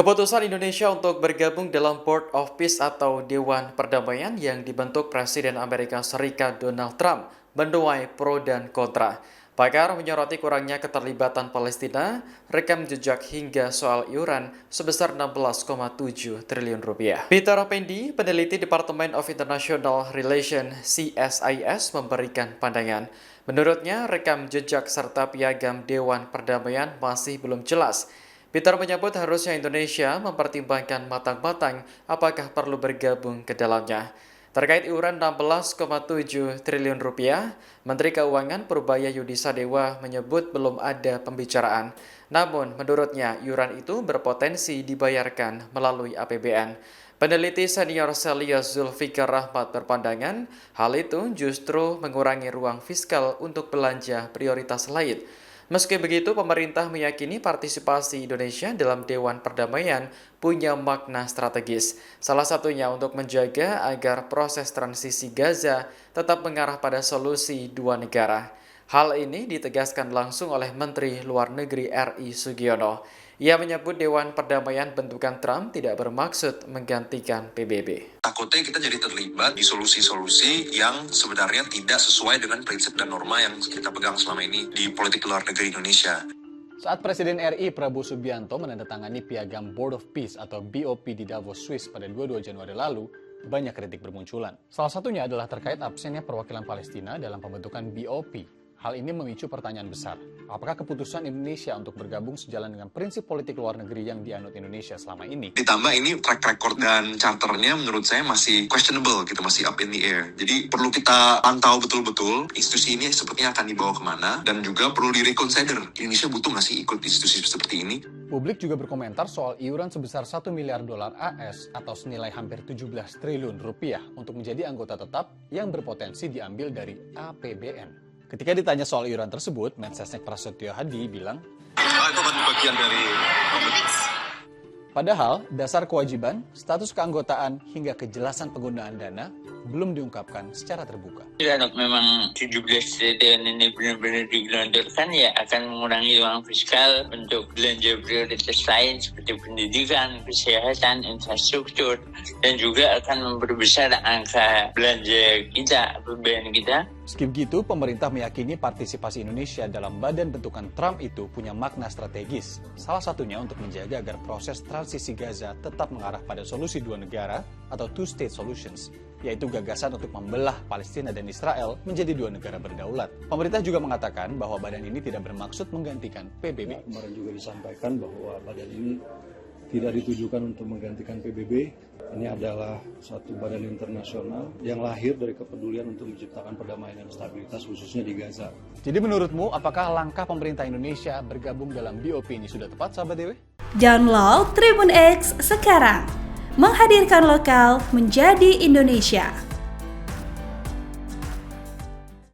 Keputusan Indonesia untuk bergabung dalam Board of Peace atau Dewan Perdamaian yang dibentuk Presiden Amerika Serikat Donald Trump menuai pro dan kontra. Pakar menyoroti kurangnya keterlibatan Palestina, rekam jejak hingga soal iuran sebesar 16,7 triliun rupiah. Peter Pendi, peneliti Department of International Relations CSIS, memberikan pandangan. Menurutnya, rekam jejak serta piagam Dewan Perdamaian masih belum jelas. Peter menyebut harusnya Indonesia mempertimbangkan matang-matang apakah perlu bergabung ke dalamnya. Terkait iuran 16,7 triliun rupiah, Menteri Keuangan Purbaya Yudisadewa menyebut belum ada pembicaraan. Namun, menurutnya iuran itu berpotensi dibayarkan melalui APBN. Peneliti senior Celia Zulfikar Rahmat berpandangan, hal itu justru mengurangi ruang fiskal untuk belanja prioritas lain. Meski begitu, pemerintah meyakini partisipasi Indonesia dalam Dewan Perdamaian punya makna strategis. Salah satunya untuk menjaga agar proses transisi Gaza tetap mengarah pada solusi dua negara. Hal ini ditegaskan langsung oleh Menteri Luar Negeri RI Sugiono. Ia menyebut Dewan Perdamaian bentukan Trump tidak bermaksud menggantikan PBB. Takutnya kita jadi terlibat di solusi-solusi yang sebenarnya tidak sesuai dengan prinsip dan norma yang kita pegang selama ini di politik luar negeri Indonesia. Saat Presiden RI Prabowo Subianto menandatangani piagam Board of Peace atau BOP di Davos, Swiss pada 22 Januari lalu, banyak kritik bermunculan. Salah satunya adalah terkait absennya perwakilan Palestina dalam pembentukan BOP. Hal ini memicu pertanyaan besar. Apakah keputusan Indonesia untuk bergabung sejalan dengan prinsip politik luar negeri yang dianut Indonesia selama ini? Ditambah ini track record dan charternya menurut saya masih questionable gitu, masih up in the air. Jadi perlu kita pantau betul-betul institusi ini sepertinya akan dibawa kemana, dan juga perlu direconsider. Indonesia butuh nggak sih ikut institusi seperti ini? Publik juga berkomentar soal iuran sebesar $1 miliar AS atau senilai hampir 17 triliun rupiah untuk menjadi anggota tetap yang berpotensi diambil dari APBN. Ketika ditanya soal iuran tersebut, Mensesnek Prasetyo Hadi bilang, Itu kan bagian dari kompetisi. padahal dasar kewajiban, status keanggotaan, hingga kejelasan penggunaan dana belum diungkapkan secara terbuka. Kalau memang 17 triliun ini benar-benar digelontorkan, ya akan mengurangi ruang fiskal untuk belanja prioritas lain seperti pendidikan, kesehatan, infrastruktur, dan juga akan memperbesar angka belanja kita, APBN kita. Meski begitu, pemerintah meyakini partisipasi Indonesia dalam badan bentukan Trump itu punya makna strategis. Salah satunya untuk menjaga agar proses transisi Gaza tetap mengarah pada solusi dua negara atau two-state solutions, yaitu gagasan untuk membelah Palestina dan Israel menjadi dua negara berdaulat. Pemerintah juga mengatakan bahwa badan ini tidak bermaksud menggantikan PBB. Kemarin juga disampaikan bahwa badan ini tidak ditujukan untuk menggantikan PBB. Ini adalah suatu badan internasional yang lahir dari kepedulian untuk menciptakan perdamaian dan stabilitas khususnya di Gaza. Jadi menurutmu, apakah langkah pemerintah Indonesia bergabung dalam BOP ini sudah tepat, sahabat Dewe? Download Tribun X sekarang. Menghadirkan lokal menjadi Indonesia.